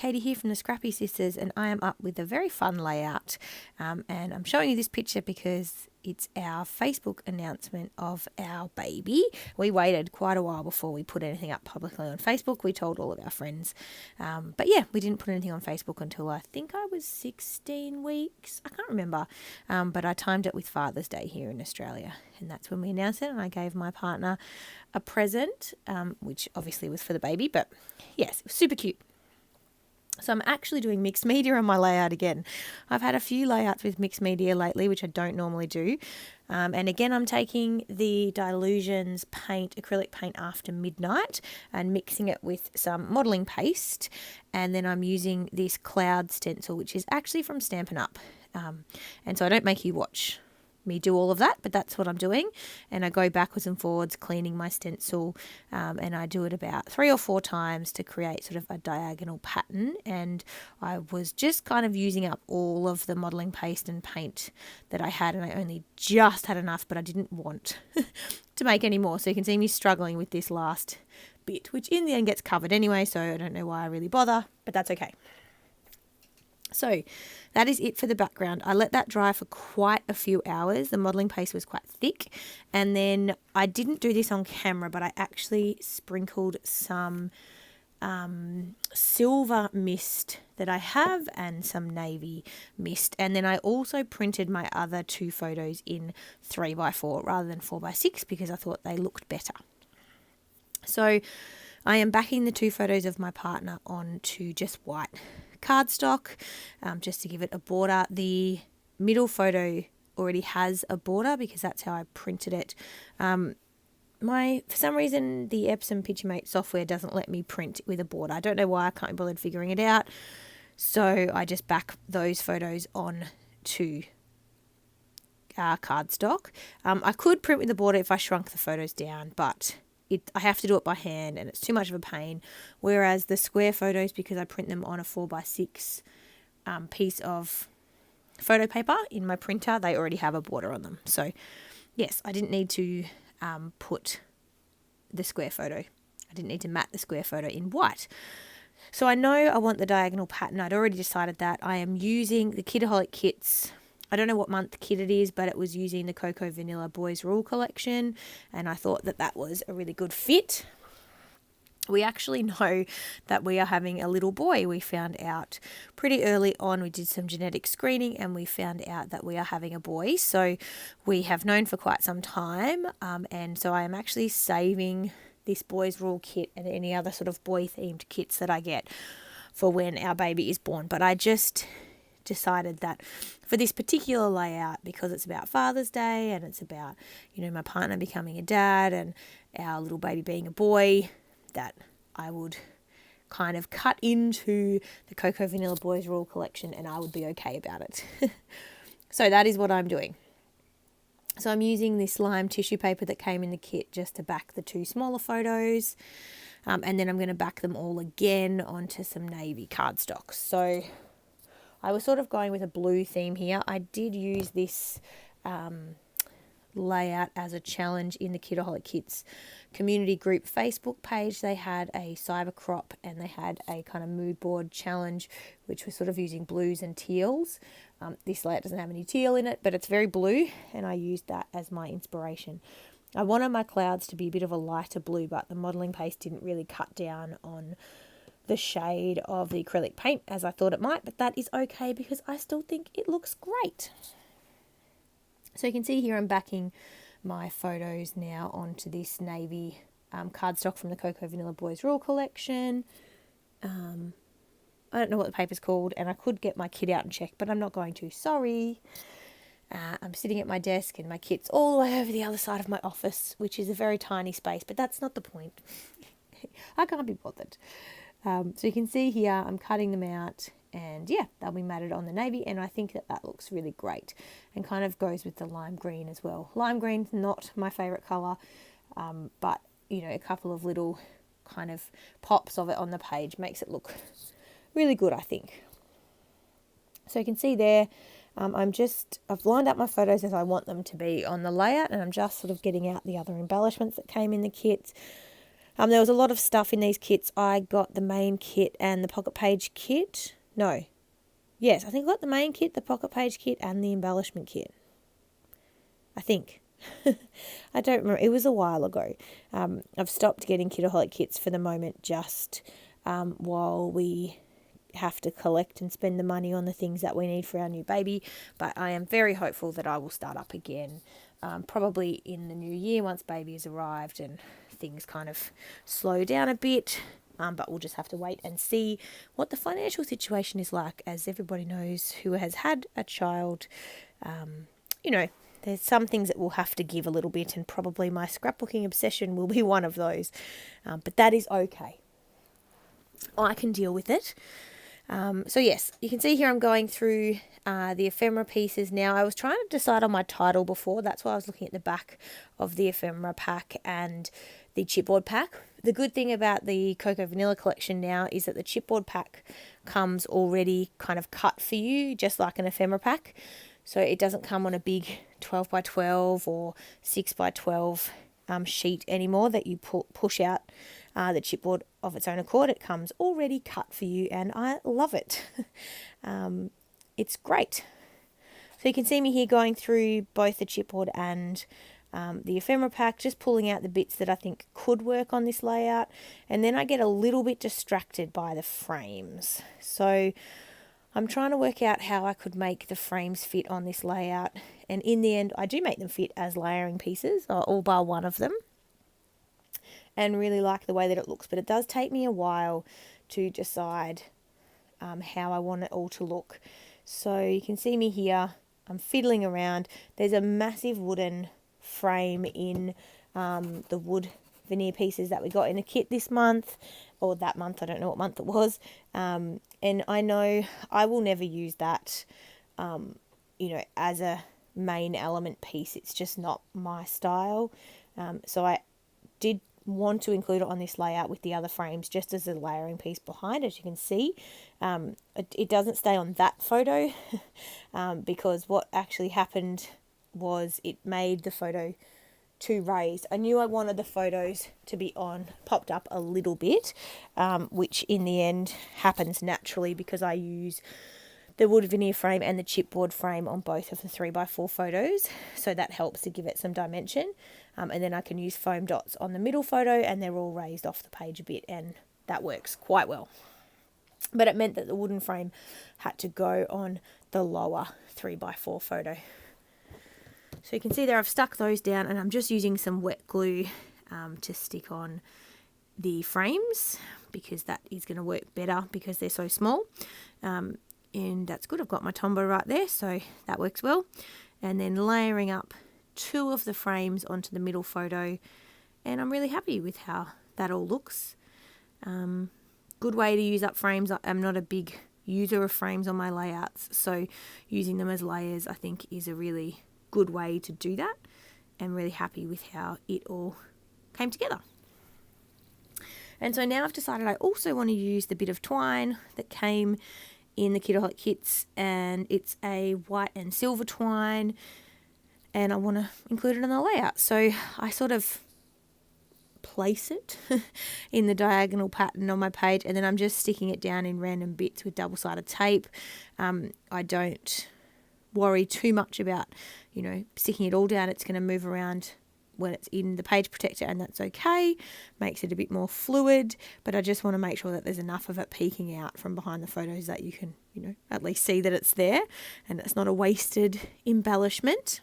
Katie here from the Scrappy Sisters, and I am up with a very fun layout. And I'm showing you this picture because it's our Facebook announcement of our baby. We waited quite a while before we put anything up publicly on Facebook. We told all of our friends. But yeah, we didn't put anything on Facebook until I think I was 16 weeks. I can't remember. But I timed it with Father's Day here in Australia. And that's when we announced it, and I gave my partner a present, which obviously was for the baby. But yes, it was super cute. So I'm actually doing mixed media on my layout again. I've had a few layouts with mixed media lately, which I don't normally do. And again, I'm taking the Dylusions paint, acrylic paint after midnight, and mixing it with some modelling paste. And then I'm using this cloud stencil, which is actually from Stampin' Up. And so I don't make you watch me do all of that, but that's what I'm doing. And I go backwards and forwards cleaning my stencil, and I do it about 3 or 4 times to create sort of a diagonal pattern. And I was just kind of using up all of the modelling paste and paint that I had, and I only just had enough, but I didn't want to make any more. So you can see me struggling with this last bit, which in the end gets covered anyway, so I don't know why I really bother, but that's okay. So that is it for the background. I let that dry for quite a few hours. The modelling paste was quite thick. And then I didn't do this on camera, but I actually sprinkled some silver mist that I have and some navy mist. And then I also printed my other 2 photos in 3x4 rather than 4x6 because I thought they looked better. So I am backing the 2 photos of my partner onto just white cardstock, just to give it a border. The middle photo already has a border because that's how I printed it. For some reason, the Epson PictureMate software doesn't let me print with a border. I don't know why. I can't be bothered figuring it out. So I just back those photos on to cardstock. I could print with a border if I shrunk the photos down, but I have to do it by hand and it's too much of a pain. Whereas the square photos, because I print them on a 4x6 piece of photo paper in my printer, they already have a border on them. So yes, I didn't need to put the square photo. I didn't need to mat the square photo in white. So I know I want the diagonal pattern. I'd already decided that. I am using the Kidaholic kits. I don't know what month kit it is, but it was using the Cocoa Vanilla Boys Rule collection, and I thought that that was a really good fit. We actually know that we are having a little boy. We found out pretty early on. We did some genetic screening and we found out that we are having a boy. So we have known for quite some time, and so I am actually saving this Boys Rule kit and any other sort of boy-themed kits that I get for when our baby is born. But I just decided that for this particular layout, because it's about Father's Day and it's about, my partner becoming a dad and our little baby being a boy, that I would kind of cut into the Cocoa Vanilla Boys Rule collection and I would be okay about it. So that is what I'm doing. So I'm using this lime tissue paper that came in the kit just to back the 2 smaller photos. And then I'm going to back them all again onto some navy cardstock. So I was sort of going with a blue theme here. I did use this layout as a challenge in the Kidaholic Kits community group Facebook page. They had a cyber crop and they had a kind of mood board challenge, which was sort of using blues and teals. This layout doesn't have any teal in it, but it's very blue, and I used that as my inspiration. I wanted my clouds to be a bit of a lighter blue, but the modelling paste didn't really cut down on the shade of the acrylic paint as I thought it might, but that is okay because I still think it looks great. So you can see here I'm backing my photos now onto this navy cardstock from the Cocoa Vanilla Boys Rule collection. I don't know what the paper's called, and I could get my kit out and check, but I'm not going to. Sorry. I'm sitting at my desk and my kit's all the way over the other side of my office, which is a very tiny space, but that's not the point. I can't be bothered. So you can see here I'm cutting them out, and yeah, they'll be matted on the navy, and I think that looks really great and kind of goes with the lime green as well. Lime green's not my favourite colour, but a couple of little kind of pops of it on the page makes it look really good, I think. So you can see there, I've lined up my photos as I want them to be on the layout, and I'm just sort of getting out the other embellishments that came in the kit. There was a lot of stuff in these kits. I got the main kit and the pocket page kit. No. Yes, I think I got the main kit, the pocket page kit, and the embellishment kit. I think. I don't remember. It was a while ago. I've stopped getting Kidaholic kits for the moment, just while we have to collect and spend the money on the things that we need for our new baby. But I am very hopeful that I will start up again, probably in the new year once baby has arrived and things kind of slow down a bit. But we'll just have to wait and see what the financial situation is like. As everybody knows who has had a child, there's some things that we'll have to give a little bit, and probably my scrapbooking obsession will be one of those. But that is okay. I can deal with it. So yes, you can see here I'm going through the ephemera pieces now. I was trying to decide on my title before. That's why I was looking at the back of the ephemera pack and the chipboard pack. The good thing about the Cocoa Vanilla collection now is that the chipboard pack comes already kind of cut for you, just like an ephemera pack. So it doesn't come on a big 12 by 12 or 6 by 12 sheet anymore that you push out the chipboard of its own accord. It comes already cut for you, and I love it. It's great. So you can see me here going through both the chipboard and the ephemera pack, just pulling out the bits that I think could work on this layout, and then I get a little bit distracted by the frames. So I'm trying to work out how I could make the frames fit on this layout, and in the end I do make them fit as layering pieces, all bar one of them, and really like the way that it looks. But it does take me a while to decide how I want it all to look. So you can see me here, I'm fiddling around. There's a massive wooden frame in the wood veneer pieces that we got in the kit this month, or that month, I don't know what month it was, and I know I will never use that as a main element piece. It's just not my style. So I did want to include it on this layout with the other frames just as a layering piece behind. As you can see, it doesn't stay on that photo because what actually happened was it made the photo too raised. I knew I wanted the photos to be popped up a little bit, which in the end happens naturally because I use the wood veneer frame and the chipboard frame on both of the 3x4 photos, so that helps to give it some dimension. And then I can use foam dots on the middle photo, and they're all raised off the page a bit, and that works quite well. But it meant that the wooden frame had to go on the lower 3x4 photo. So you can see there I've stuck those down, and I'm just using some wet glue to stick on the frames, because that is going to work better because they're so small. And that's good. I've got my Tombow right there, so that works well. And then layering up 2 of the frames onto the middle photo, and I'm really happy with how that all looks. Good way to use up frames. I'm not a big user of frames on my layouts, so using them as layers I think is a really good way to do that. I'm really happy with how it all came together. And so now I've decided I also want to use the bit of twine that came in the Kidaholic kits, and it's a white and silver twine, and I want to include it in the layout. So I sort of place it in the diagonal pattern on my page, and then I'm just sticking it down in random bits with double-sided tape. I don't worry too much about, sticking it all down. It's going to move around when it's in the page protector, and that's okay. Makes it a bit more fluid, but I just want to make sure that there's enough of it peeking out from behind the photos that you can, at least see that it's there and it's not a wasted embellishment.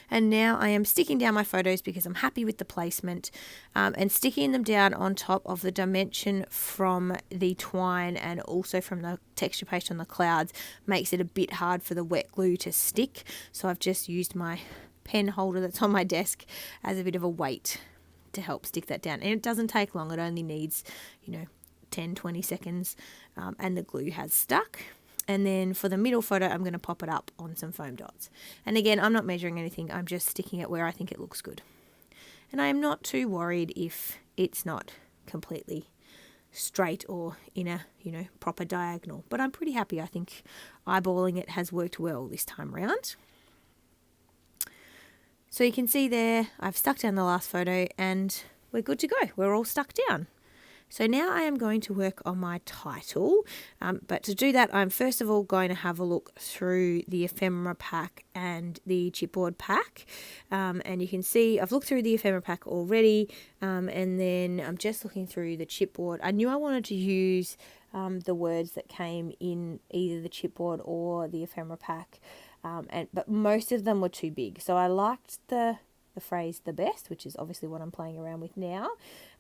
And now I am sticking down my photos because I'm happy with the placement, and sticking them down on top of the dimension from the twine and also from the texture paste on the clouds makes it a bit hard for the wet glue to stick. So I've just used my pen holder that's on my desk as a bit of a weight to help stick that down. And it doesn't take long. It only needs, 10-20 seconds, and the glue has stuck. And then for the middle photo, I'm going to pop it up on some foam dots. And again, I'm not measuring anything. I'm just sticking it where I think it looks good. And I am not too worried if it's not completely straight or in a, proper diagonal. But I'm pretty happy. I think eyeballing it has worked well this time around. So you can see there, I've stuck down the last photo, and we're good to go. We're all stuck down. So now I am going to work on my title, but to do that I'm first of all going to have a look through the ephemera pack and the chipboard pack, and you can see I've looked through the ephemera pack already, and then I'm just looking through the chipboard. I knew I wanted to use the words that came in either the chipboard or the ephemera pack, but most of them were too big, so I liked the phrase the best, which is obviously what I'm playing around with now,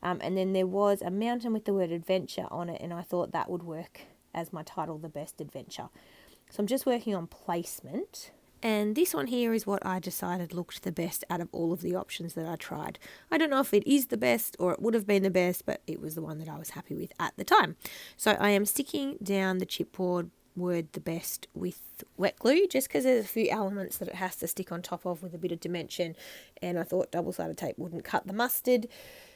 and then there was a mountain with the word adventure on it, and I thought that would work as my title, the best adventure. So I'm just working on placement, and this one here is what I decided looked the best out of all of the options that I tried. I don't know if it is the best or it would have been the best, but it was the one that I was happy with at the time. So I am sticking down the chipboard word the best with wet glue, just because there's a few elements that it has to stick on top of with a bit of dimension, and I thought double-sided tape wouldn't cut the mustard,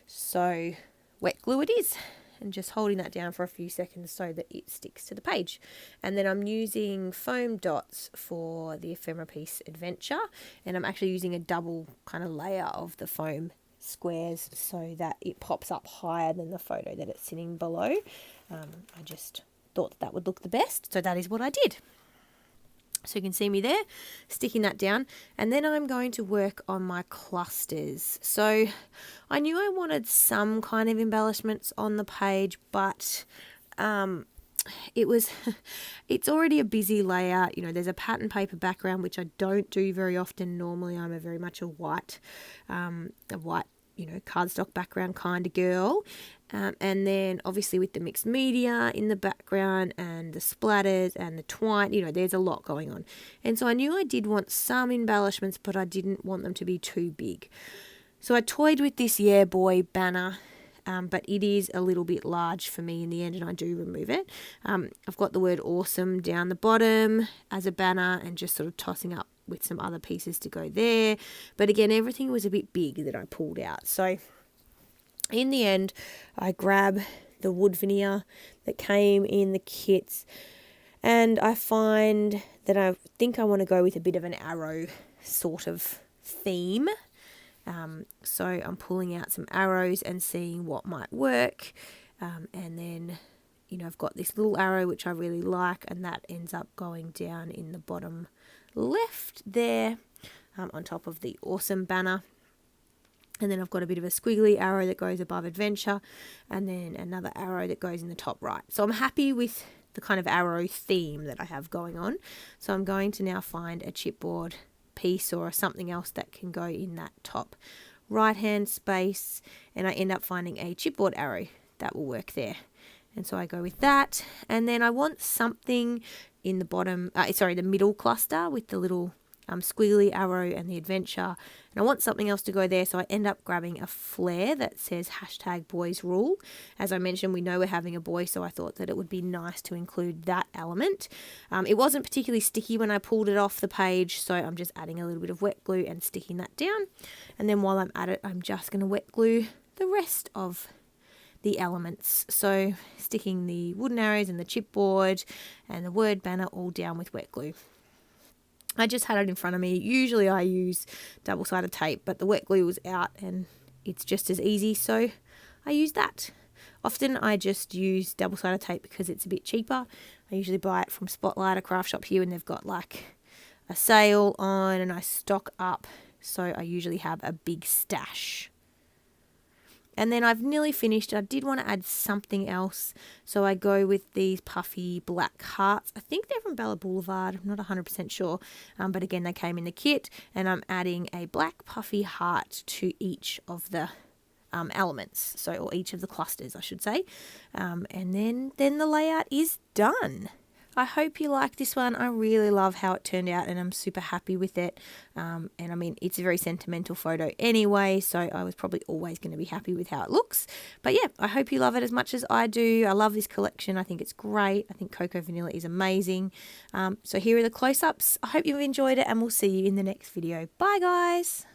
so wet glue it is, and just holding that down for a few seconds so that it sticks to the page. And then I'm using foam dots for the ephemera piece adventure, and I'm actually using a double kind of layer of the foam squares so that it pops up higher than the photo that it's sitting below. I just thought that would look the best, so that is what I did. So you can see me there sticking that down, and then I'm going to work on my clusters. So I knew I wanted some kind of embellishments on the page, but it's already a busy layout. You know, there's a pattern paper background, which I don't do very often. Normally I'm a very much a white cardstock background kind of girl. And then obviously with the mixed media in the background and the splatters and the twine, there's a lot going on. And so I knew I did want some embellishments, but I didn't want them to be too big. So I toyed with this Yeah Boy banner, but it is a little bit large for me in the end, and I do remove it. I've got the word awesome down the bottom as a banner and just sort of tossing up with some other pieces to go there. But again, everything was a bit big that I pulled out. So in the end, I grab the wood veneer that came in the kits, and I find that I think I want to go with a bit of an arrow sort of theme. So I'm pulling out some arrows and seeing what might work. And then, I've got this little arrow which I really like, and that ends up going down in the bottom left there, on top of the awesome banner. And then I've got a bit of a squiggly arrow that goes above adventure, and then another arrow that goes in the top right. So I'm happy with the kind of arrow theme that I have going on. So I'm going to now find a chipboard piece or something else that can go in that top right hand space, and I end up finding a chipboard arrow that will work there. And so I go with that, and then I want something in the bottom, the middle cluster with the little squiggly arrow and the adventure, and I want something else to go there, so I end up grabbing a flare that says #boysrule. As I mentioned, we know we're having a boy, so I thought that it would be nice to include that element. It wasn't particularly sticky when I pulled it off the page, so I'm just adding a little bit of wet glue and sticking that down, and then while I'm at it, I'm just going to wet glue the rest of the elements. So sticking the wooden arrows and the chipboard and the word banner all down with wet glue. I just had it in front of me. Usually I use double-sided tape, but the wet glue was out and it's just as easy, so I use that. Often I just use double-sided tape because it's a bit cheaper. I usually buy it from Spotlight, a craft shop here, and they've got like a sale on, and I stock up, so I usually have a big stash. And then I've nearly finished. I did want to add something else, so I go with these puffy black hearts. I think they're from Bella Boulevard. I'm not 100% sure, but again, they came in the kit, and I'm adding a black puffy heart to each of the elements, or each of the clusters, I should say. And then the layout is done. I hope you like this one. I really love how it turned out, and I'm super happy with it. And I mean, it's a very sentimental photo anyway, so I was probably always going to be happy with how it looks. But yeah, I hope you love it as much as I do. I love this collection. I think it's great. I think Cocoa Vanilla is amazing. So here are the close-ups. I hope you've enjoyed it, and we'll see you in the next video. Bye, guys.